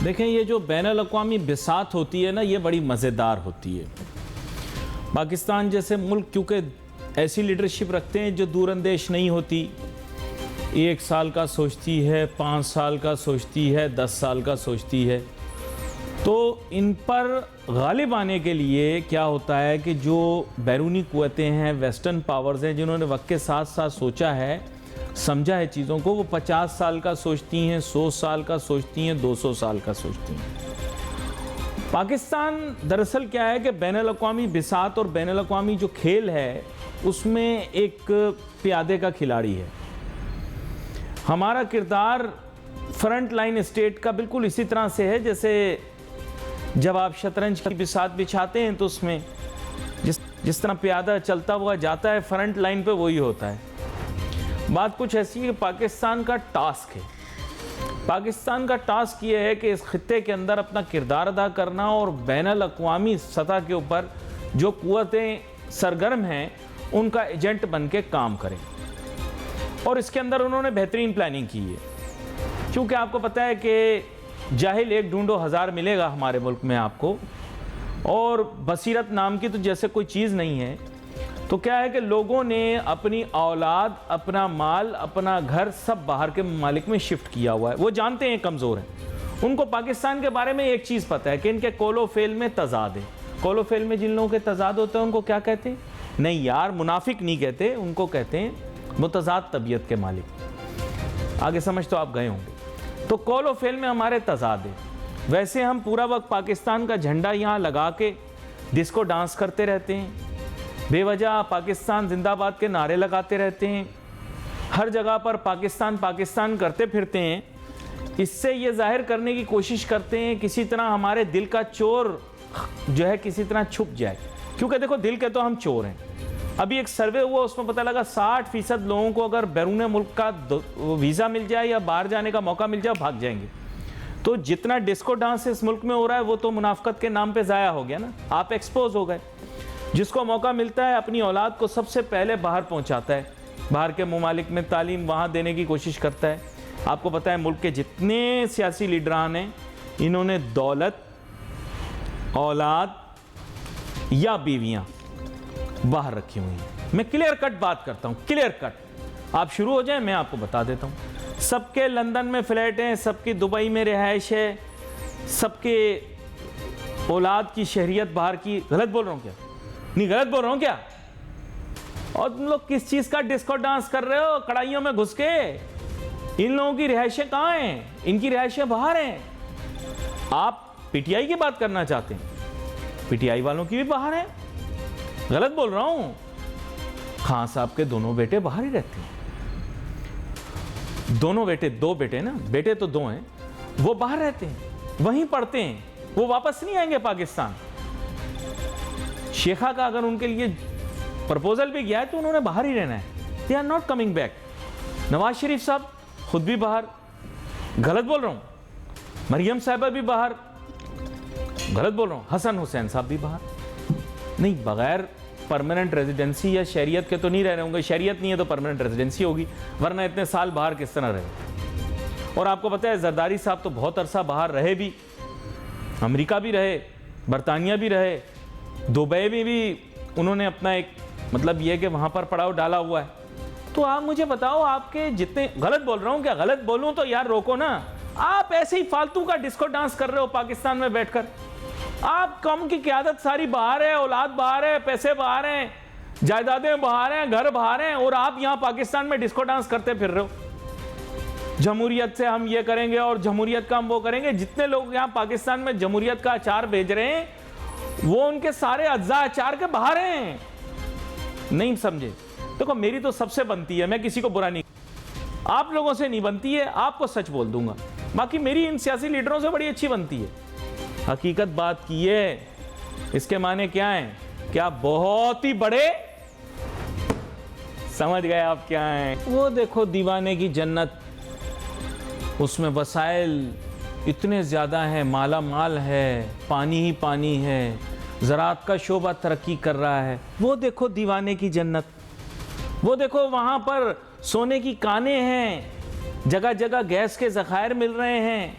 देखें, ये जो बैनुल-अक़वामी बिसात होती है ना, ये बड़ी मज़ेदार होती है। पाकिस्तान जैसे मुल्क क्योंकि ऐसी लीडरशिप रखते हैं जो दूरअंदेश नहीं होती, 1 साल का सोचती है, 5 साल का सोचती है, 10 साल का सोचती है। तो इन पर गालिब आने के लिए क्या होता है कि जो बैरूनी क़ुव्वतें हैं, वेस्टर्न पावर्स हैं, जिन्होंने वक्त के साथ साथ सोचा है, समझा है चीज़ों को, वो 50 साल का सोचती हैं, 100 साल का सोचती हैं, 200 साल का सोचती हैं। पाकिस्तान दरअसल क्या है कि बैनुल-अक़वामी बिसात और बैनुल-अक़वामी जो खेल है उसमें एक प्यादे का खिलाड़ी है। हमारा किरदार फ्रंट लाइन स्टेट का बिल्कुल इसी तरह से है जैसे जब आप शतरंज की बिसात बिछाते हैं तो उसमें जिस तरह प्यादा चलता हुआ जाता है फ्रंट लाइन पे, वही होता है। बात कुछ ऐसी है कि पाकिस्तान का टास्क है, पाकिस्तान का टास्क ये है कि इस खित्ते के अंदर अपना किरदार अदा करना और बैनुल-अक़वामी सतह के ऊपर जो क़ुव्वतें सरगर्म हैं उनका एजेंट बन के काम करें। और इसके अंदर उन्होंने बेहतरीन प्लानिंग की है, क्योंकि आपको पता है कि जाहिल एक ढूंढो हज़ार मिलेगा हमारे मुल्क में आपको, और बसीरत नाम की तो जैसे कोई चीज़ नहीं है। तो क्या है कि लोगों ने अपनी औलाद, अपना माल, अपना घर सब बाहर के ममालिक में शिफ्ट किया हुआ है। वो जानते हैं कमज़ोर हैं, उनको पाकिस्तान के बारे में एक चीज़ पता है कि इनके कोलोफेल में तजाद है। कोलोफेल में जिन लोगों के तजाद होते हैं उनको क्या कहते हैं? नहीं यार, मुनाफिक नहीं कहते, उनको कहते हैं मुतजाद तबीयत के मालिक। आगे समझ तो आप गए होंगे। तो कोलोफेल में हमारे तजाद है। वैसे हम पूरा वक्त पाकिस्तान का झंडा यहाँ लगा के डिस्को डांस करते रहते हैं, बेवजह पाकिस्तान जिंदाबाद के नारे लगाते रहते हैं, हर जगह पर पाकिस्तान पाकिस्तान करते फिरते हैं। इससे ये जाहिर करने की कोशिश करते हैं किसी तरह हमारे दिल का चोर जो है किसी तरह छुप जाए, क्योंकि देखो दिल के तो हम चोर हैं। अभी एक सर्वे हुआ, उसमें पता लगा 60% लोगों को अगर बैरून मुल्क का वीज़ा मिल जाए या बाहर जाने का मौका मिल जाए भाग जाएंगे। तो जितना डिस्को डांस इस मुल्क में हो रहा है वो तो मुनाफकत के नाम पे ज़ाया हो गया ना, आप एक्सपोज हो गए। जिसको मौका मिलता है अपनी औलाद को सबसे पहले बाहर पहुंचाता है, बाहर के ममालिक में तालीम वहाँ देने की कोशिश करता है। आपको पता है मुल्क के जितने सियासी लीडरान हैं, इन्होंने दौलत, औलाद या बीवियाँ बाहर रखी हुई हैं। मैं क्लियर कट बात करता हूँ, क्लियर कट। आप शुरू हो जाएं, मैं आपको बता देता हूँ। सबके लंदन में फ्लैट हैं, सबकी दुबई में रिहाइश है, सबके औलाद की शहरियत बाहर की। गलत बोल रहा हूँ क्या? नहीं गलत बोल रहा हूँ क्या? और तुम लोग किस चीज़ का डिस्को डांस कर रहे हो कड़ाइयों में घुस के? इन लोगों की रिहाइशें कहाँ हैं? इनकी रिहाइशें बाहर हैं। आप पीटीआई की बात करना चाहते हैं, पीटीआई वालों की भी बाहर है। गलत बोल रहा हूँ? खान साहब के दोनों बेटे बाहर ही रहते हैं। दोनों बेटे, 2 बेटे ना, बेटे तो 2 हैं, वो बाहर रहते हैं, वहीं पढ़ते हैं, वो वापस नहीं आएंगे पाकिस्तान। शेखा का अगर उनके लिए प्रपोजल भी गया है तो उन्होंने बाहर ही रहना है। They are not coming back. Nawaz Sharif साहब खुद भी बाहर। गलत बोल रहा हूँ? मरियम साहिबा भी बाहर। गलत बोल रहा हूँ? हसन हुसैन साहब भी बाहर। नहीं, बगैर परमानेंट रेजिडेंसी या शरीयत के तो नहीं रह रहे होंगे। शरीयत नहीं है तो परमानेंट रेजिडेंसी होगी, वरना इतने साल बाहर किस तरह रहे। और आपको पता है जरदारी साहब तो बहुत अरसा बाहर रहे भी, अमेरिका भी रहे, बरतानिया भी रहे, दुबई में भी उन्होंने अपना एक मतलब ये कि वहाँ पर पड़ाव डाला हुआ है। तो आप मुझे बताओ, आपके जितने, गलत बोल रहा हूँ क्या? गलत बोलूँ तो यार रोको ना। आप ऐसे ही फालतू का डिस्को डांस कर रहे हो पाकिस्तान में बैठकर। आप कौम की क़यादत सारी बाहर है, औलाद बाहर है, पैसे बाहर हैं, जायदादें बाहर हैं, घर बाहर हैं, और आप यहाँ पाकिस्तान में डिस्को डांस करते फिर रहे हो। जमहूरियत से हम ये करेंगे और जमहूरियत का हम वो करेंगे। जितने लोग यहाँ पाकिस्तान में जमहूरियत का अचार भेज रहे हैं वो उनके सारे अज्जा अचार के बाहर हैं। नहीं समझे? देखो मेरी तो सबसे बनती है, मैं किसी को बुरा नहीं, आप लोगों से नहीं बनती है, आपको सच बोल दूंगा। बाकी मेरी इन सियासी लीडरों से बड़ी अच्छी बनती है। हकीकत बात की है, इसके माने क्या हैं? क्या बहुत ही बड़े, समझ गए आप क्या हैं? वो देखो दीवाने की जन्नत, उसमें वसाइल इतने ज़्यादा हैं, माला माल है, पानी ही पानी है, ज़राअत का शोबा तरक्की कर रहा है। वो देखो दीवाने की जन्नत, वो देखो वहाँ पर सोने की कानें हैं, जगह जगह गैस के ज़खायर मिल रहे हैं,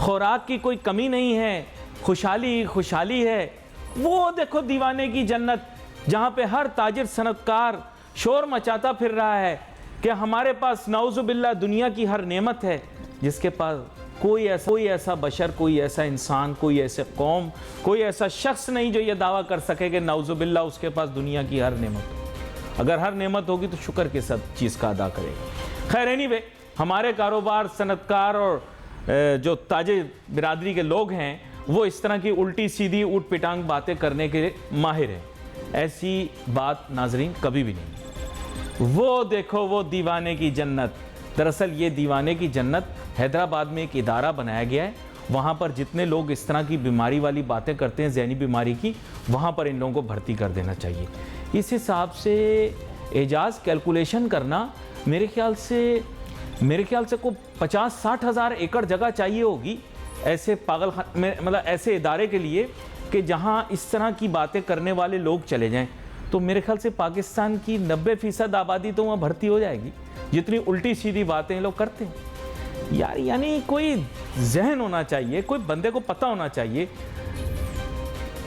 खुराक की कोई कमी नहीं है, खुशहाली खुशहाली है। वो देखो दीवाने की जन्नत, जहाँ पे हर ताजिर सनतकार शोर मचाता फिर रहा है कि हमारे पास नाउजुबिल्ला दुनिया की हर नेमत है, जिसके पास कोई ऐसा बशर, कोई ऐसा इंसान, कोई ऐसे कौम, कोई ऐसा शख्स नहीं जो ये दावा कर सके कि नाउजुबिल्ला उसके पास दुनिया की हर नेमत हो। अगर हर नेमत होगी तो शुक्र के सब चीज़ का अदा करेगा। खैर एनीवे, हमारे कारोबार, सनतकार और जो ताजिर बिरादरी के लोग हैं वो इस तरह की उल्टी सीधी ऊट पिटांग बातें करने के माहिर हैं। ऐसी बात नाजरीन कभी भी नहीं। वो देखो वो दीवाने की जन्नत, दरअसल ये दीवाने की जन्नत हैदराबाद में एक इदारा बनाया गया है। वहाँ पर जितने लोग इस तरह की बीमारी वाली बातें करते हैं, जहनी बीमारी की, वहाँ पर इन लोगों को भर्ती कर देना चाहिए। इस हिसाब से एजाज कैलकुलेशन करना मेरे ख्याल से को 50-60 हज़ार एकड़ जगह चाहिए होगी ऐसे पागल में, मतलब ऐसे इदारे के लिए कि जहाँ इस तरह की बातें करने वाले लोग चले जाएं। तो मेरे ख्याल से पाकिस्तान की 90% आबादी तो वहाँ भर्ती हो जाएगी, जितनी उल्टी सीधी बातें लोग करते हैं यार। यानी कोई जहन होना चाहिए, कोई बंदे को पता होना चाहिए।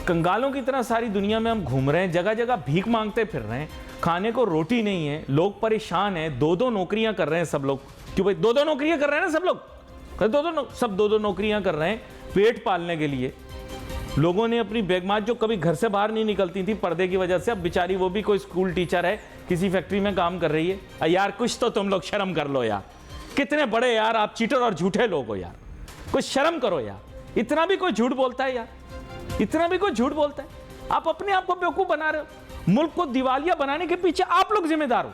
कंगालों की तरह सारी दुनिया में हम घूम रहे हैं, जगह जगह भीख मांगते फिर रहे हैं, खाने को रोटी नहीं है, लोग परेशान हैं। 2-2 नौकरियां कर रहे हैं सब लोग। क्यों भाई 2-2 नौकरियां कर रहे हैं ना सब लोग, सब 2-2 नौकरियां कर रहे हैं पेट पालने के लिए। लोगों ने अपनी बेगमात जो कभी घर से बाहर नहीं निकलती थी पर्दे की वजह से, अब बेचारी वो भी कोई स्कूल टीचर है, किसी फैक्ट्री में काम कर रही है। यार कुछ तो तुम लोग शर्म कर लो यार, कितने बड़े यार आप चीटर और झूठे लोग हो यार, कुछ शर्म करो यार। इतना भी कोई झूठ बोलता है यार, इतना भी कोई झूठ बोलता है? आप अपने आप को बेवकूफ बना रहे हो। मुल्क को दिवालिया बनाने के पीछे आप लोग जिम्मेदार हो।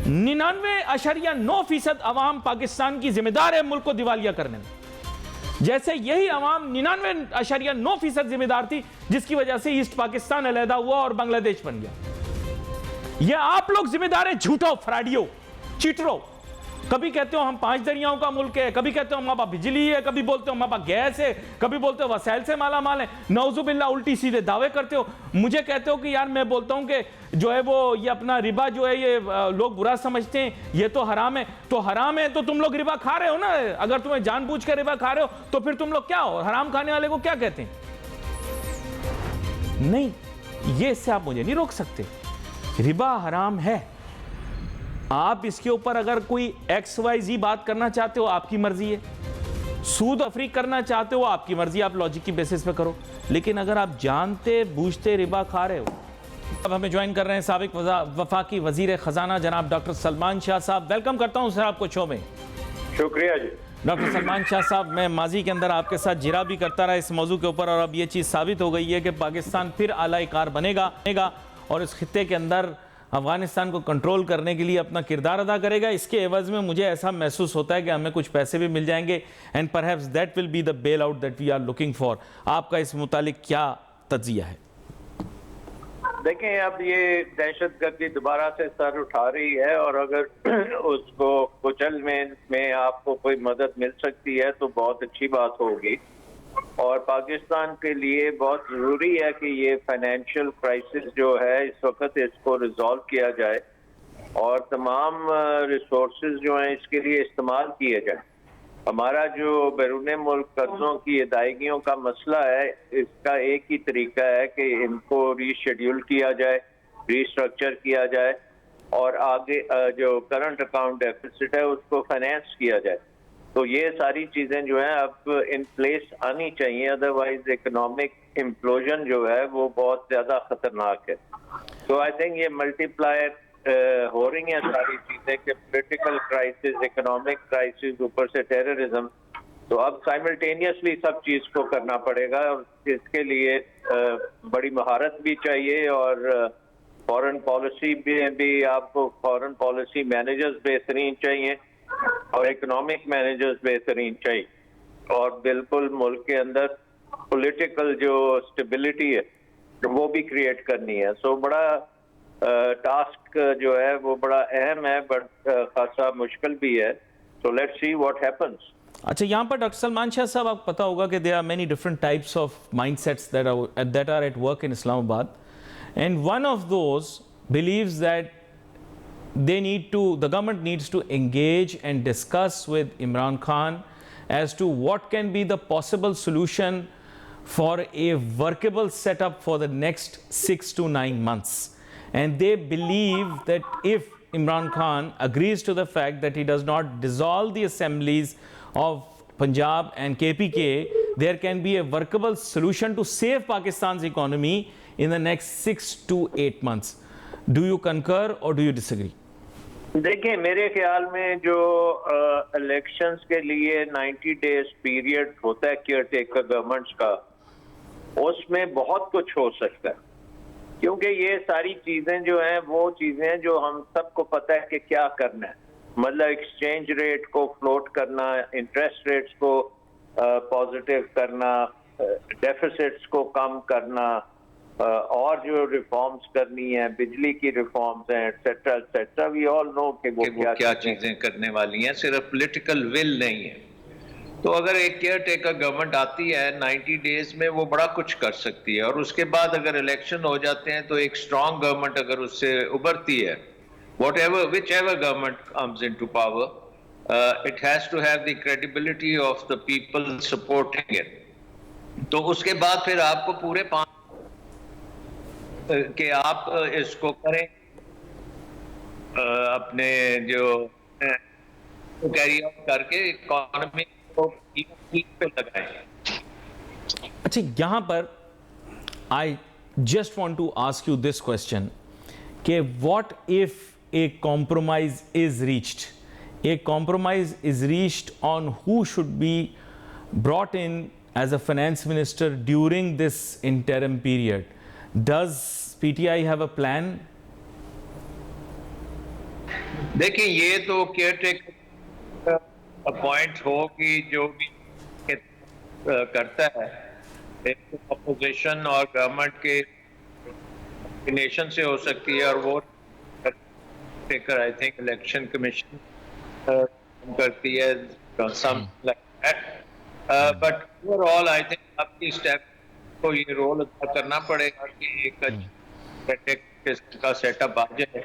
99.9% अवाम पाकिस्तान की जिम्मेदार है मुल्क को दिवालिया करने में, जैसे यही अवाम 99.9% जिम्मेदार थी जिसकी वजह से ईस्ट पाकिस्तान अलहदा हुआ और बांग्लादेश बन गया। यह आप लोग जिम्मेदार है, झूठो, फ्राडियो, चीटरो। कभी कहते हो हम 5 दरियाओं का मुल्क है, कभी कहते हो हमारे पास बिजली है, कभी बोलते हो हमारे पास गैस है, कभी बोलते हो वसाइल से माला माल है। नौजुबिल्ला उल्टी सीधे दावे करते हो। मुझे कहते हो कि यार मैं बोलता हूं कि जो है वो ये अपना रिबा जो है ये लोग बुरा समझते हैं, ये तो हराम है। तो हराम है तो तुम लोग रिबा खा रहे हो ना। अगर तुम्हें जानबूझ कर रिबा खा रहे हो तो फिर तुम लोग क्या हो? हराम खाने वाले को क्या कहते हैं? नहीं, ये इससे आप मुझे नहीं रोक सकते। रिबा हराम है। आप इसके ऊपर अगर कोई XYZ बात करना चाहते हो आपकी मर्जी है, सूद अफरीक करना चाहते हो आपकी मर्जी, आप लॉजिक की बेसिस पे करो। लेकिन अगर आप जानते बूझते रिबा खा रहे हो। अब हमें ज्वाइन कर रहे हैं साबिक वफाकी वजीर खजाना जनाब डॉक्टर सलमान शाह साहब। वेलकम करता हूं सर आपको शो में। शुक्रिया जी डॉक्टर सलमान शाह साहब। मैं माजी के अंदर आपके साथ जिरा भी करता रहा इस मौजू के ऊपर, और अब ये चीज़ साबित हो गई है कि पाकिस्तान फिर आला कार बनेगा और इस खित्ते के अंदर अफगानिस्तान को कंट्रोल करने के लिए अपना किरदार अदा करेगा। इसके एवज में मुझे ऐसा महसूस होता है कि हमें कुछ पैसे भी मिल जाएंगे, and perhaps that will be the bail out that we are looking for. आपका इस मुतालिक क्या तज्जिया है? देखें, अब ये दहशतगर्दी दोबारा से सर उठा रही है, और अगर उसको कुचल में आपको कोई मदद मिल सकती है तो बहुत अच्छी बात होगी। और पाकिस्तान के लिए बहुत ज़रूरी है कि ये फाइनेंशियल क्राइसिस जो है इस वक्त इसको रिजॉल्व किया जाए और तमाम रिसोर्सेज जो हैं इसके लिए इस्तेमाल किए जाए। हमारा जो बैरून मुल्क कर्जों की अदायगियों का मसला है, इसका एक ही तरीका है कि इनको रीशेड्यूल किया जाए, रीस्ट्रक्चर किया जाए और आगे जो करंट अकाउंट डेफिसिट है उसको फाइनेंस किया जाए। तो ये सारी चीज़ें जो है अब इन प्लेस आनी चाहिए, अदरवाइज इकोनॉमिक इम्प्लोजन जो है वो बहुत ज़्यादा खतरनाक है। तो आई थिंक ये मल्टीप्लायर हो रही हैं सारी चीज़ें कि पॉलिटिकल क्राइसिस, इकोनॉमिक क्राइसिस, ऊपर से टेररिज्म। तो अब साइमल्टेनियसली सब चीज़ को करना पड़ेगा और इसके लिए बड़ी महारत भी चाहिए और फॉरेन पॉलिसी भी आपको फॉरेन पॉलिसी मैनेजर्स बेहतरीन चाहिए और इकोनॉमिक मैनेजर्स बेहतरीन चाहिए, और बिल्कुल मुल्क के अंदर पॉलिटिकल जो स्टेबिलिटी है वो भी क्रिएट करनी है। सो बड़ा टास्क जो है वो बड़ा अहम है, बट खासा मुश्किल भी है। So let's see what happens. अच्छा, यहाँ पर डॉक्टर सलमान शाह साहब, आपको पता होगा कि there are many different types of mindsets that are at work in Islamabad, and one of those believes that the government needs to engage and discuss with Imran Khan as to what can be the possible solution for a workable setup for the next 6 to 9 months. And they believe that if Imran Khan agrees to the fact that he does not dissolve the assemblies of Punjab and KPK, there can be a workable solution to save Pakistan's economy in the next 6 to 8 months. Do you concur or do you disagree? देखिए, मेरे ख्याल में जो elections के लिए 90 days period होता है care taker governments का, उसमें बहुत कुछ हो सकता है, क्योंकि ये सारी चीजें जो हैं वो चीजें हैं जो हम सबको पता है कि क्या करना है। मतलब एक्सचेंज रेट को फ्लोट करना, इंटरेस्ट रेट्स को पॉजिटिव करना, डेफिसिट्स को कम करना, और जो रिफॉर्म्स करनी है, बिजली की रिफॉर्म्स हैं, etcetera etcetera. We all know कि वो क्या चीजें करने वाली हैं, सिर्फ पॉलिटिकल विल नहीं है। तो अगर एक केयर टेकर गवर्नमेंट आती है 90 डेज में, वो बड़ा कुछ कर सकती है। और उसके बाद अगर इलेक्शन हो जाते हैं तो एक स्ट्रांग गवर्नमेंट अगर उससे उभरती है, whichever government comes into power, it has to have the credibility of the people supporting it. तो उसके बाद फिर आपको पूरे 5 कि आप इसको करें, अपने जो कैरी आउट करके इकोनॉमी को पीक पे लगाएं। अच्छा, यहाँ पर I just want to ask you this question कि what if a compromise is reached? A compromise is reached on who should be brought in as a finance minister during this interim period. Does PTI have a plan? देखिए, ये तो care taker appoint हो कि जो भी करता है, एक अपोजिशन और गवर्नमेंट के कॉम्बिनेशन से हो सकती है, और वो taker I think election commission करती है, something like that. But overall I think आपकी स्टेप को ये रोल अदा करना पड़ेगा कि एक का सेटअप आ जाए,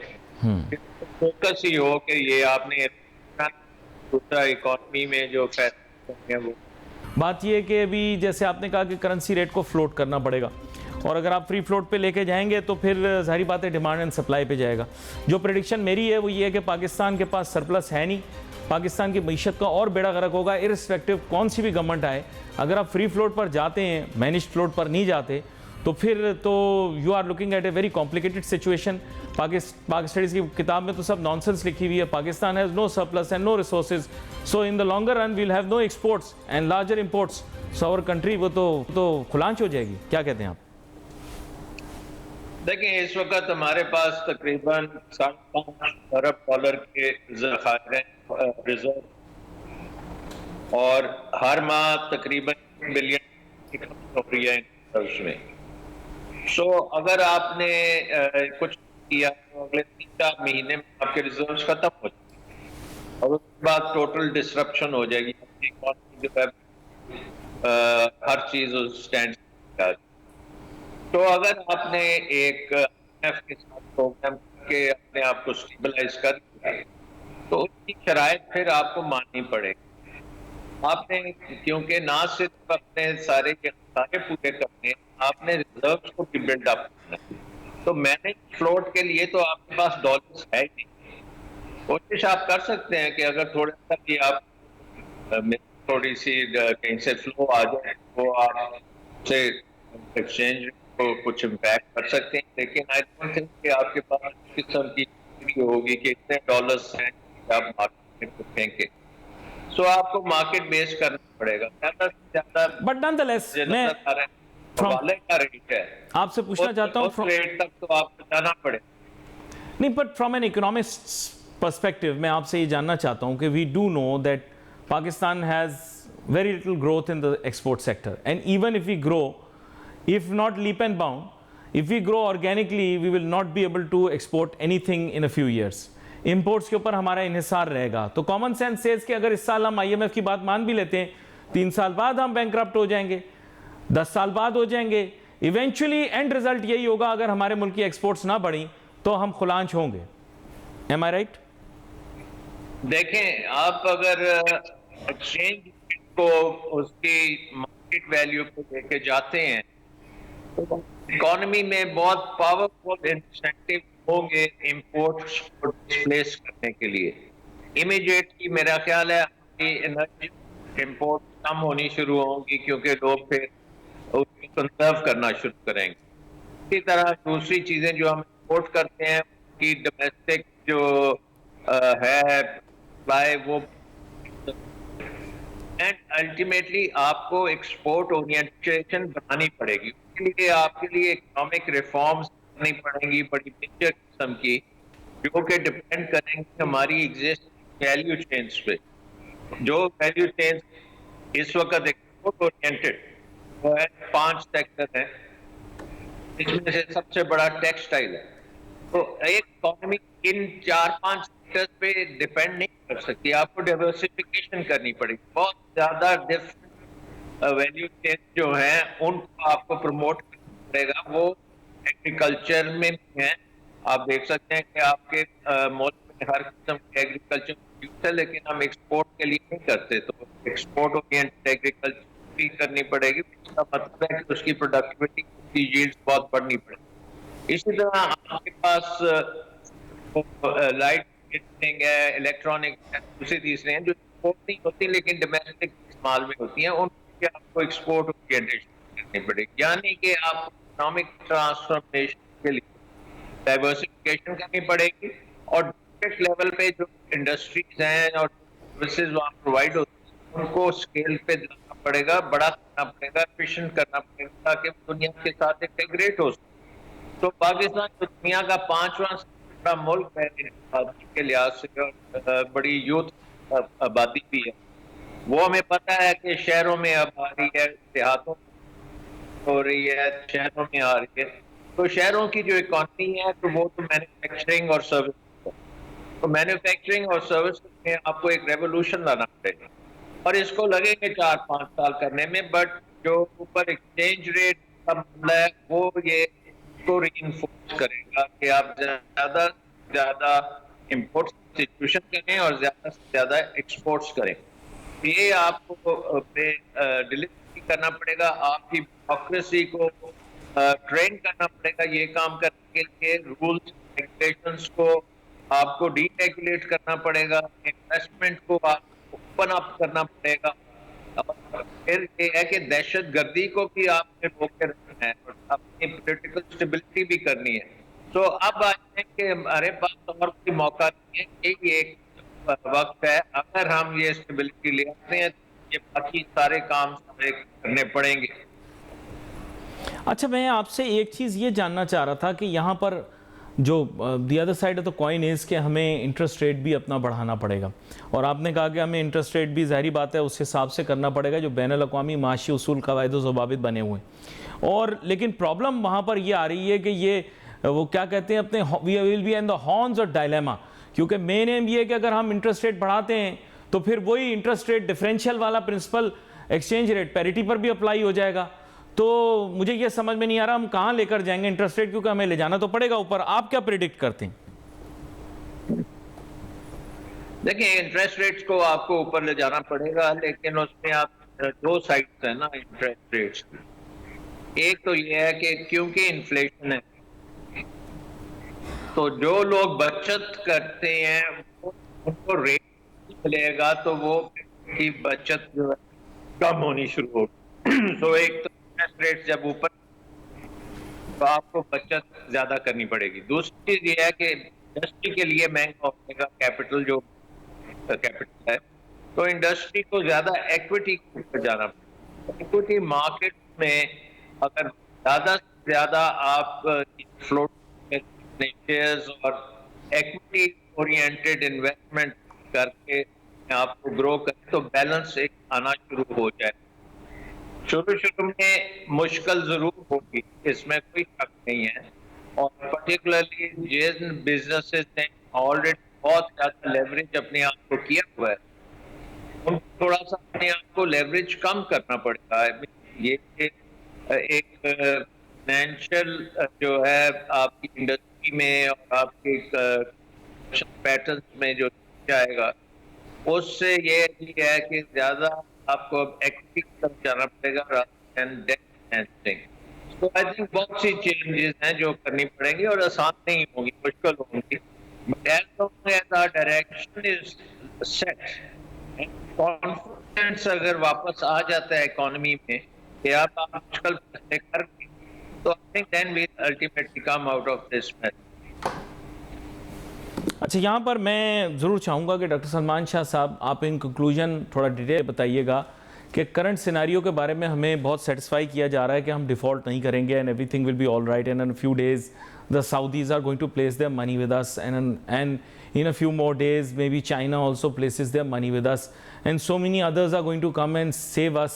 फोकस ही हो कि ये आपने दूसरा इकोनॉमी में जो फैसले हैं वो। बात ये है कि अभी जैसे आपने कहा कि करेंसी रेट को फ्लोट करना पड़ेगा, और अगर आप फ्री फ्लोट पे लेके जाएंगे तो फिर सारी बातें डिमांड एंड सप्लाई पे जाएगा। जो प्रेडिक्शन मेरी है वो ये है कि पाकिस्तान के पास सरप्लस है नहीं, पाकिस्तान की मीशत का और बेड़ा गर्क होगा इर्रिस्पेक्टिव कौन सी भी गवर्नमेंट आए। अगर आप फ्री फ्लोट पर जाते हैं, मैनेज्ड फ्लोट पर नहीं जाते, तो फिर तो you are looking at a very complicated situation. Pak studies की किताब में तो सब नॉनसेंस लिखी हुई है। Pakistan has no surplus and no resources, so in the longer run we'll have no exports and larger imports, so our country वो तो खुलांच हो जाएगी। क्या कहते हैं आप? देखिए, इस वक्त हमारे पास तकरीबन $5.5 अरब के रिजर्व, और हर माह तकरीबन बिलियन हो रही है उसमें। सो अगर आपने कुछ किया तो अगले 3-4 महीने में आपके रिजर्व्स खत्म हो जाएंगे, और उसके बाद टोटल डिसरप्शन हो जाएगी। इकोनॉमी जो है हर चीज स्टैंड। तो अगर आपने एक IMF के साथ प्रोग्राम के अपने आप को स्टेबलाइज कर दिया, तो उसकी शराइत फिर आपको माननी पड़ेगी। आपने क्योंकि ना सिर्फ अपने सारे के सारे पूरे करने, आपने रिजर्व्स को भी बिल्ड अप करना है। तो मैनेज फ्लोट के लिए तो आपके पास डॉलर्स है ही नहीं। कोशिश आप कर सकते हैं कि अगर थोड़ा सा भी आप थोड़ी सी कहीं से फ्लो आ जाए तो आप से एक्सचेंज को कुछ इम्पैक्ट कर सकते हैं, लेकिन आई डोंट थिंक कि आपके पास किस्म की होगी कि इतने डॉलर्स हैं आप मार्केट में फेंके। सो आपको मार्केट बेस करना पड़ेगा ज्यादा से ज्यादा। बट नॉनदलेस मैं का रेट है, आपसे पूछना चाहता हूँ, उस रेट तक तो आपको जाना पड़ेगा। नहीं, but from an economist perspective मैं आपसे ये जानना चाहता हूँ कि we do know that Pakistan has very little growth in the export sector, and even if we grow, if not leap and bound, if we grow organically, we will not be able to export anything in a few years. Imports के ऊपर हमारा इन्हिसार रहेगा। तो common sense says कि अगर इस साल हम IMF की बात मान भी लेते हैं, 3 साल बाद हम बैंकक्रप्ट हो जाएंगे, 10 साल बाद हो जाएंगे। इवेंचुअली एंड रिजल्ट यही होगा, अगर हमारे मुल्क की एक्सपोर्ट्स ना बढ़ी तो हम खुलांच होंगे। Am I right? देखें, आप अगर एक्सचेंज को उसकी मार्केट वैल्यू पे लेके जाते हैं तो इकोनॉमी में बहुत पावरफुल इंसेंटिव होंगे इंपोर्ट्स को डिस्प्लेस करने के लिए। इमीडिएटली मेरा ख्याल है एनर्जी इंपोर्ट कम होनी शुरू होंगी क्योंकि लोग फिर उसको कंजर्व करना शुरू करेंगे। इसी तरह दूसरी चीजें जो हम इंपोर्ट करते हैं कि डोमेस्टिक जो है सप्लाई वो एंड अल्टीमेटली आपको एक्सपोर्ट ओरिएंटेशन बनानी पड़ेगी। उसके लिए आपके लिए इकोनॉमिक रिफॉर्म्स करनी पड़ेंगी बड़ी मेजर किस्म की, जो कि डिपेंड करेंगे हमारी एग्जिस्टिंग वैल्यू चेन्स पे। जो वैल्यू चेन्स इस वक्त एक्सपोर्ट ओरिएंटेड वो है 5 सेक्टर हैं, इसमें से सबसे बड़ा टेक्सटाइल है। तो एक इकोनॉमी इन 4-5 सेक्टर्स पे डिपेंड नहीं कर सकती, आपको डाइवर्सिफिकेशन करनी पड़ेगी। बहुत ज्यादा डिफरेंट वैल्यू चेन जो है उनको आपको प्रमोट करना पड़ेगा। वो एग्रीकल्चर में भी है, आप देख सकते हैं कि आपके मुल्क में हर किस्म के एग्रीकल्चर है, लेकिन हम एक्सपोर्ट के लिए नहीं करते। तो एक्सपोर्ट ओरिएंटेड एग्रीकल्चर भी करनी पड़ेगी, इसका मतलब है कि उसकी प्रोडक्टिविटी, उसकी यील्ड्स बहुत बढ़नी पड़ेगी। इसी तरह आपके पास लाइट फिटिंग है, इलेक्ट्रॉनिक है, दूसरी तीसरे हैं जो एक्सपोर्ट नहीं होती लेकिन डोमेस्टिक इस्तेमाल में होती हैं, उनकी आपको एक्सपोर्ट ओरिएंटेशन करनी पड़ेगी। यानी कि आपको इकोनॉमिक ट्रांसफॉर्मेशन के लिए डाइवर्सिफिकेशन करनी पड़ेगी और डिस्ट्रिक्ट लेवल पे जो इंडस्ट्रीज हैं और सर्विसेज वहाँ प्रोवाइड होती हैं उनको स्केल पे लाना पड़ेगा, बड़ा करना पड़ेगा, एफिशिएंट करना पड़ेगा ताकि दुनिया के साथ इंटीग्रेट हो सके। तो पाकिस्तान जो दुनिया का 5वां बड़ा मुल्क है आबादी के लिहाज से और बड़ी यूथ आबादी भी है, वो हमें पता है कि शहरों में अब आ रही है, देहातों हो रही है, शहरों में आ रही है। तो शहरों की जो इकोनॉमी है तो वो तो मैन्युफैक्चरिंग और सर्विस, तो मैन्युफैक्चरिंग और सर्विस में आपको एक रेवोल्यूशन लाना पड़ेगा और इसको लगेंगे 4-5 साल करने में। बट जो ऊपर एक्सचेंज रेट का मामला है वो ये को रीइंफोर्स करेगा कि आप ज्यादा से ज्यादा इंपोर्ट सब्स्टिट्यूशन करें और ज्यादा से ज्यादा एक्सपोर्ट्स करें। ये आपको डिलीवरी करना पड़ेगा, आपकी ब्यूरोक्रेसी को ट्रेन करना पड़ेगा ये काम करने के लिए, रूल्स रेगुलेशंस को आपको डीरेगुलेट करना पड़ेगा, इन्वेस्टमेंट को आपको ओपन अप करना पड़ेगा। और फिर ये है कि दहशत गर्दी को भी आपने रोक के रखना है और अपनी पॉलिटिकल स्टेबिलिटी भी करनी है। तो अब आए हैं कि हमारे पास और कोई मौका नहीं है, यही एक वक्त है। अगर हम ये स्टेबिलिटी ले आते हैं तो ये बाकी सारे काम सारे करने पड़ेंगे। अच्छा, मैं आपसे एक चीज़ ये जानना चाह रहा था कि यहाँ पर जो the other side of the coin is कि हमें इंटरेस्ट रेट भी अपना बढ़ाना पड़ेगा, और आपने कहा कि हमें इंटरेस्ट रेट भी ज़ाहिर बात है उस हिसाब से करना पड़ेगा जो बैनुल अक़वामी माशी उसूल कवायद ज़वाबित बने हुए हैं। और लेकिन प्रॉब्लम वहाँ पर ये आ रही है कि ये वो क्या कहते हैं अपने we will be in the horns of dilemma, क्योंकि मेन एम ये है कि अगर हम इंटरेस्ट रेट बढ़ाते हैं तो फिर वही इंटरेस्ट रेट डिफरेंशियल वाला प्रिंसिपल एक्सचेंज रेट पैरिटी पर भी अप्लाई हो जाएगा। तो मुझे ये समझ में नहीं आ रहा हम कहाँ लेकर जाएंगे इंटरेस्ट रेट, क्योंकि हमें ले जाना तो पड़ेगा ऊपर। आप क्या प्रिडिक्ट करते हैं? देखिए, इंटरेस्ट रेट्स को आपको ऊपर ले जाना पड़ेगा, लेकिन उसमें आप दो साइड्स है ना इंटरेस्ट रेट्स की। एक तो ये है कि क्योंकि इन्फ्लेशन है तो जो लोग बचत करते हैं उनको रेट मिलेगा तो वो की बचत जो है कम होनी शुरू होगी। तो एक तो इंटरेस्ट रेट जब ऊपर तो आपको बचत ज्यादा करनी पड़ेगी। दूसरी चीज ये है कि इंडस्ट्री के लिए महंगा हो जाएगा कैपिटल, जो कैपिटल है, तो इंडस्ट्री को ज्यादा एक्विटी के ऊपर जाना पड़ेगा। इक्विटी मार्केट में अगर ज्यादा से ज्यादा आप फ्लोट शेयर्स और एक्विटी ओरिएंटेड इन्वेस्टमेंट करके आपको ग्रो करें तो बैलेंस एक आना शुरू हो जाए। शुरू में मुश्किल जरूर होगी, इसमें कोई शक नहीं है, और पर्टिकुलरली जिन बिजनेसेस ने ऑलरेडी बहुत ज्यादा लेवरेज अपने आप को किया हुआ है उनको थोड़ा सा अपने आप को लेवरेज कम करना पड़ेगा। ये एक फाइनेंशियल जो है आपकी इंडस्ट्री में और आपके पैटर्न में जो जाएगा उससे ये है कि ज्यादा आपको अब इक्विटी की तरफ जाना पड़ेगा rather than debt financing. तो आई थिंक बहुत सी चेंजेस हैं जो करनी पड़ेंगी और आसान नहीं होंगी, मुश्किल होंगी, but as long as our direction is set and confidence अगर वापस आ जाता है इकोनॉमी में कि आप मुश्किल फैसले कर, तो I think then we ultimately come out of this match. अच्छा, यहाँ पर मैं ज़रूर चाहूँगा कि डॉक्टर सलमान शाह साहब आप इन कंक्लूजन थोड़ा डिटेल बताइएगा कि करंट सिनेरियो के बारे में हमें बहुत सेटिस्फाई किया जा रहा है कि हम डिफ़ॉल्ट नहीं करेंगे and everything will be all right and in few days the Saudis are going to place their money with us and in a few more days maybe China also places their money with us and so many others are going to come and save us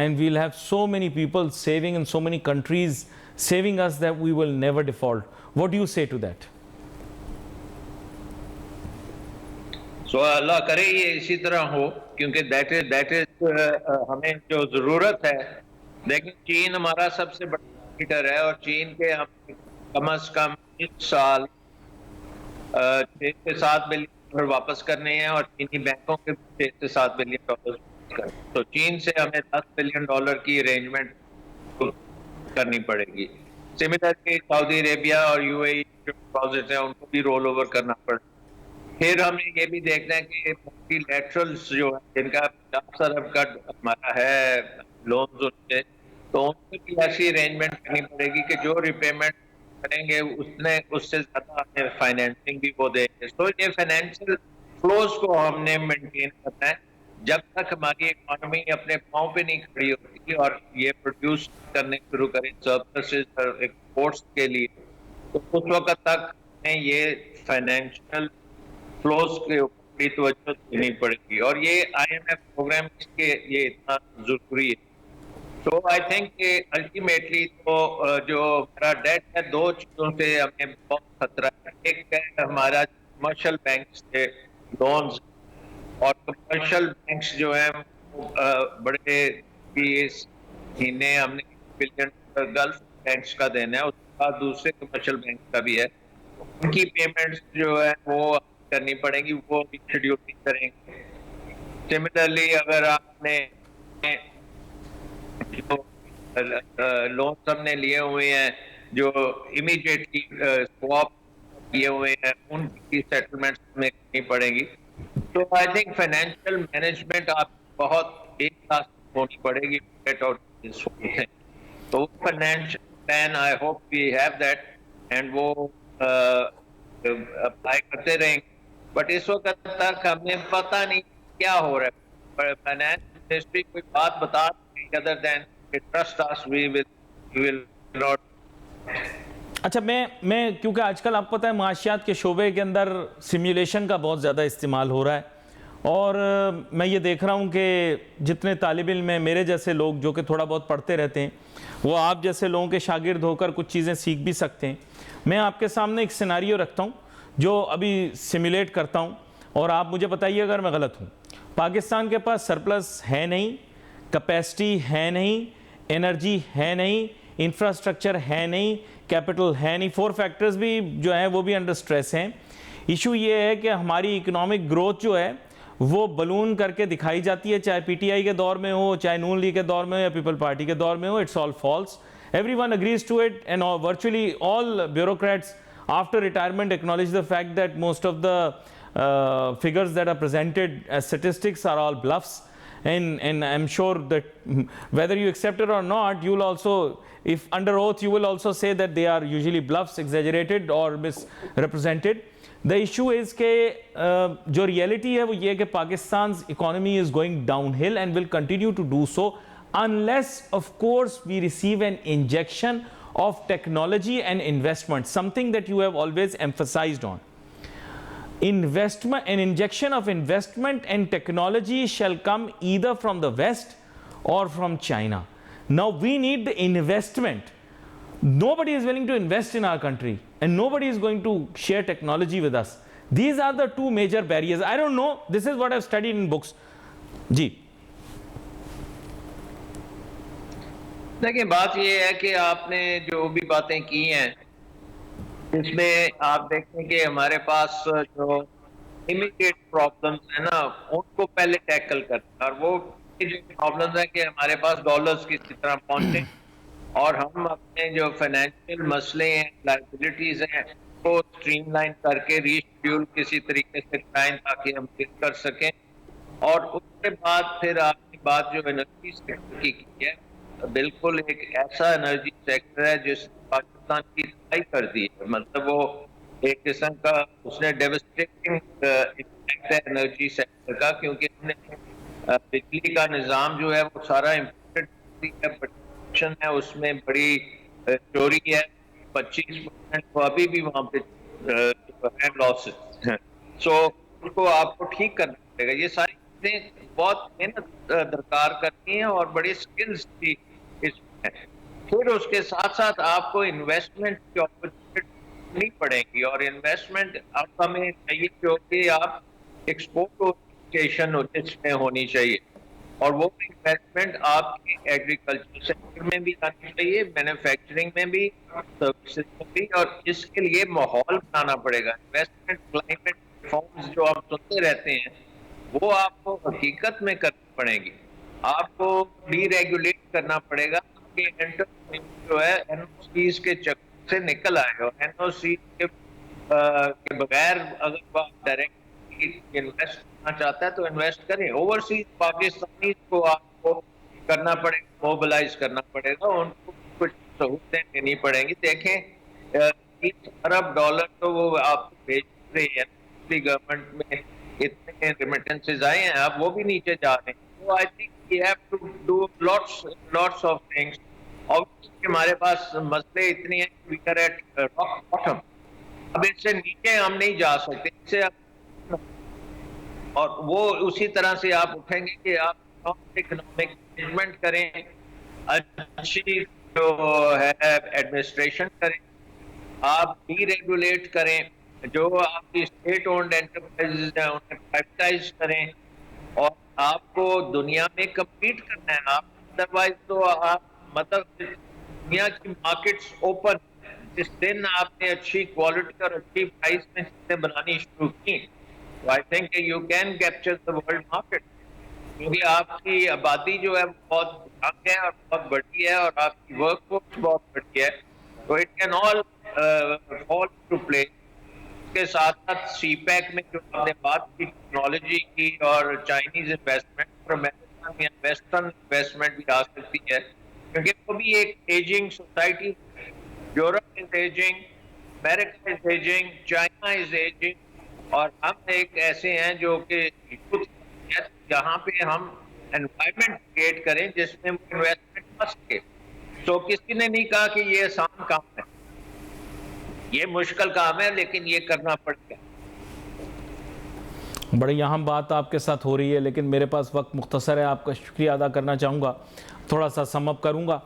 and we'll have so many people saving in so many countries saving us that we will never default. What do you say to that? So अल्लाह करे ये इसी तरह हो, क्योंकि that is हमें जो जरूरत है. लेकिन चीन हमारा सबसे बड़ा लीडर है और चीन के हम कम से कम इस साल 6 से 7 बिलियन डॉलर वापस करने हैं और चीनी बैंकों के 6 से 7 बिलियन डॉलर करने. तो चीन से हमें 10 बिलियन डॉलर की अरेंजमेंट करनी पड़ेगी. सिमिलरली सऊदी अरेबिया और यूएई जो डिपॉजिट है उनको भी रोल ओवर करना पड़ेगा. फिर हमें ये भी देखना है कि मल्टीलैटरल्स जो है जिनका 50 अरब का हमारा है लोन्स उनसे, तो उनको भी ऐसी अरेंजमेंट करनी पड़ेगी कि जो रिपेमेंट करेंगे उससे ज्यादा हमें फाइनेंसिंग भी वो देंगे. तो ये फाइनेंशियल फ्लोज को हमने मेंटेन करना है जब तक हमारी इकोनॉमी अपने पांव पे नहीं खड़ी होती और ये प्रोड्यूस करने शुरू करें सर्प्लसेस और एक्सपोर्ट्स के लिए, तो उस वक्त तक हमें ये फाइनेंशियल फ्लोज के ऊपर तवज्जो देनी पड़ेगी और ये IMF प्रोग्राम के ये इतना जरूरी है. तो आई थिंक अल्टीमेटली तो जो हमारा डेट है, दो चीजों से हमें बहुत खतरा है. एक है हमारा कमर्शियल बैंक से लोन्स, और कमर्शियल बैंक्स जो है बड़े इस महीने हमने बिलियन गल्फ बैंक्स का देना है, उसके बाद दूसरे कमर्शियल बैंक का भी है. उनकी पेमेंट्स जो है वो करनी पड़ेगी, वो भी शेड्यूल नहीं करेंगे. सिमिलरली अगर आपने जो लोन्स हमने लिए हुए हैं जो इमीडिएटली स्वैप किए हुए हैं उनकी सेटलमेंट हमें करनी पड़ेगी. तो आई थिंक फाइनेंशियल मैनेजमेंट आप बहुत एक साथ होनी पड़ेगी. तो financial plan I hope we have that and वो अप्लाई करते रहेंगे. बट इस वक्त तक हमें पता नहीं क्या हो रहा है. फाइनेंस मिनिस्ट्री कोई बात बता other than trust us we will not. अच्छा, मैं क्योंकि आजकल आपको पता है माशियात के शोबे के अंदर सिमुलेशन का बहुत ज़्यादा इस्तेमाल हो रहा है और मैं ये देख रहा हूँ कि जितने तालिब इल्म हैं, मेरे जैसे लोग जो कि थोड़ा बहुत पढ़ते रहते हैं, वो आप जैसे लोगों के शागिर्द होकर कुछ चीज़ें सीख भी सकते हैं. मैं आपके सामने एक सिनारियो रखता हूँ जो अभी सिमुलेट करता हूँ और आप मुझे बताइए अगर मैं गलत हूँ. पाकिस्तान के पास सरप्लस है नहीं, कैपेसिटी है नहीं, एनर्जी है नहीं, इंफ्रास्ट्रक्चर है नहीं, कैपिटल है नहीं. 4 फैक्टर्स भी जो हैं वो भी अंडर स्ट्रेस हैं. इशू ये है कि हमारी इकोनॉमिक ग्रोथ जो है वो बलून करके दिखाई जाती है, चाहे PTI के दौर में हो, चाहे नून लीग के दौर में हो या पीपल पार्टी के दौर में हो. It's all false. Everyone agrees to it and virtually all bureaucrats after retirement acknowledge the fact that most of the figures that are presented as statistics are all bluffs, and I'm sure that whether you accept it or not, you will also, if under oath, you will also say that they are usually bluffs, exaggerated or misrepresented. The issue is कि जो reality है वो ये कि Pakistan's economy is going downhill and will continue to do so unless of course we receive an injection of technology and investment, something that you have always emphasized on. Investment, an injection of investment and technology shall come either from the West or from China. Now we need the investment. Nobody is willing to invest in our country and nobody is going to share technology with us. These are the two major barriers. I don't know, this is what I've studied in books. जी. देखिए, बात ये है कि आपने जो भी बातें की हैं इसमें आप देखें कि हमारे पास जो इमीडिएट प्रॉब्लम्स है ना उनको पहले टैकल करना, और वो की जो प्रॉब्लम है कि हमारे पास डॉलर्स किसी तरह पहुंचे और हम अपने जो फाइनेंशियल मसले हैं, लाइबिलिटीज हैं, को स्ट्रीमलाइन करके रीशेड्यूल किसी तरीके से कराएं ताकि हम डील कर सकें। और उसके बाद फिर आपकी बात जो एनर्जी सेक्टर की है, बिल्कुल एक ऐसा एनर्जी सेक्टर है जिसने पाकिस्तान की तबाही कर दी है। मतलब वो एक किस्म का उसने डेवस्टेटिंग इम्पैक्ट है एनर्जी सेक्टर का, क्योंकि हमने बिजली का निज़ाम जो है वो सारा इम्पोर्टेड है, प्रोडक्शन है, उसमें बड़ी चोरी है, 25% तो अभी भी वहाँ पे लॉसेस हैं। सो उसको आपको ठीक करना पड़ेगा। ये सारी चीजें बहुत मेहनत दरकार करती हैं और बड़ी स्किल्स भी इसमें है। फिर उसके साथ साथ आपको इन्वेस्टमेंट की अपॉर्चुनिटी ढूंढनी पड़ेगी, और इन्वेस्टमेंट आप हमें चाहिए जो कि आप एक्सपोर्ट ओरिएंटेशन इसमें होनी चाहिए, और वो इन्वेस्टमेंट आपकी एग्रीकल्चर सेक्टर में भी आनी चाहिए, मैन्युफैक्चरिंग में भी, सर्विसेज में भी, और इसके लिए माहौल बनाना पड़ेगा। इन्वेस्टमेंट क्लाइमेट रिफॉर्म्स जो आप सुनते रहते हैं वो आपको हकीकत में करनी पड़ेगी। आपको डीरेगुलेट करना पड़ेगा कि एंटरप्रेन्योर जो है एनओसीज के चक्कर से निकल आए, और एनओसी के बगैर अगर वो डायरेक्ट इन्वेस्ट करना चाहता है तो इन्वेस्ट करें। ओवरसीज पाकिस्तानी को आपको करना पड़ेगा, मोबिलाइज करना पड़ेगा, उनको कुछ सहूलतें देनी पड़ेंगी। देखें 30 अरब डॉलर तो वो आपको भेज रही है, गवर्नमेंट में इतने रिमिटेंसेज आए हैं, अब वो भी नीचे जा रहे हैं। तो I think we have to do lots of things. Obviously हमारे पास मसले इतने हैं, we are at rock bottom, अब इससे नीचे हम नहीं जा सकते, इससे और वो उसी तरह से आप उठेंगे कि आप इकोनॉमिक मैनेजमेंट करें, अच्छी जो है एडमिनिस्ट्रेशन करें, आप डीरेगुलेट करें, जो आपकी स्टेट ओन्ड एंटरप्राइजेज हैं उन्हें प्राइवेटाइज करें, और आपको दुनिया में कम्पीट करना है। आप अदरवाइज तो आप मतलब दुनिया की मार्केट्स ओपन, जिस दिन आपने अच्छी क्वालिटी और अच्छी प्राइस में चीजें बनानी शुरू की, तो I think you can capture the world market, क्योंकि आपकी आबादी जो है बहुत कम है और बहुत बड़ी है, और आपकी वर्कफोर्स बहुत बड़ी है, तो it can all fall to play. के साथ साथ सीपैक में जो आपने बात की टेक्नोलॉजी की और चाइनीज इन्वेस्टमेंट और अमेरिकन या वेस्टर्न इन्वेस्टमेंट भी आ सकती है, क्योंकि वो भी एक ageing society, Europe is ageing, America is ageing, China is ageing, और हम एक ऐसे हैं जो कि जहाँ पे हम एनवायरमेंट क्रिएट करें जिसमें इन्वेस्टमेंट आ सके। तो किसी ने नहीं कहा कि ये आसान काम है, ये मुश्किल काम है, लेकिन ये करना पड़ेगा। बड़ी अहम बात आपके साथ हो रही है, लेकिन मेरे पास वक्त मुख्तसर है। आपका शुक्रिया अदा करना चाहूँगा, थोड़ा सा समअप करूँगा।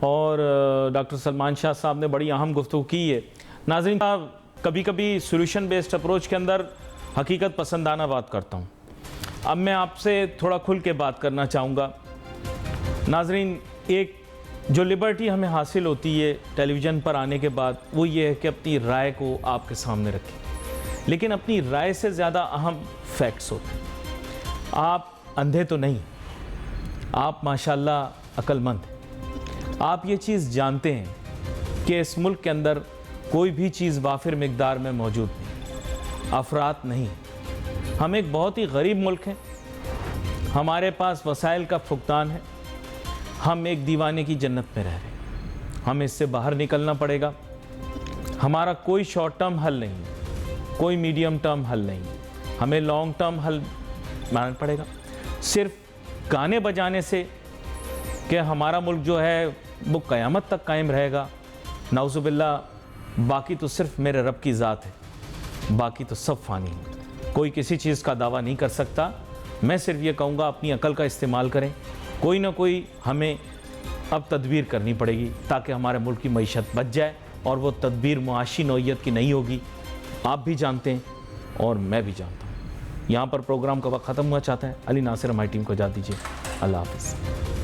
और डॉक्टर सलमान शाह साहब ने बड़ी अहम गुफ्तगू की है। नाज़रीन, कभी कभी सोल्यूशन बेस्ड अप्रोच के अंदर हकीकत पसंदाना बात करता हूँ। अब मैं आपसे थोड़ा खुल के बात करना चाहूँगा। नाज़रीन, एक जो लिबर्टी हमें हासिल होती है टेलीविज़न पर आने के बाद, वो ये है कि अपनी राय को आपके सामने रखें, लेकिन अपनी राय से ज़्यादा अहम फैक्ट्स होते हैं। आप अंधे तो नहीं, आप माशाल्लाह अक्लमंद हैं। आप ये चीज़ जानते हैं कि इस मुल्क के अंदर कोई भी चीज़ वाफिर मिकदार में मौजूद नहीं, अफरात नहीं। हम एक बहुत ही गरीब मुल्क हैं, हमारे पास वसाइल का फुकदान है, हम एक दीवाने की जन्नत में रह रहे हैं। हमें इससे बाहर निकलना पड़ेगा। हमारा कोई शॉर्ट टर्म हल नहीं, कोई मीडियम टर्म हल नहीं, हमें लॉन्ग टर्म हल मानना पड़ेगा। सिर्फ गाने बजाने से कि हमारा मुल्क जो है वो क़यामत तक कायम रहेगा, नाउज़ुबिल्लाह, बाकी तो सिर्फ मेरे रब की ज़ात है, बाकी तो सब फ़ानी है। कोई किसी चीज़ का दावा नहीं कर सकता। मैं सिर्फ ये कहूँगा, अपनी अकल का इस्तेमाल करें। कोई ना कोई हमें अब तदबीर करनी पड़ेगी ताकि हमारे मुल्क की मईशत बच जाए, और वो तदबीर मुआशी नौइयत की नहीं होगी। आप भी जानते हैं और मैं भी जानता हूँ। यहाँ पर प्रोग्राम का वक्त ख़त्म हुआ चाहता है। अली नासिर हमारी टीम को इजाज़त दीजिए। अल्लाह हाफ़िज़।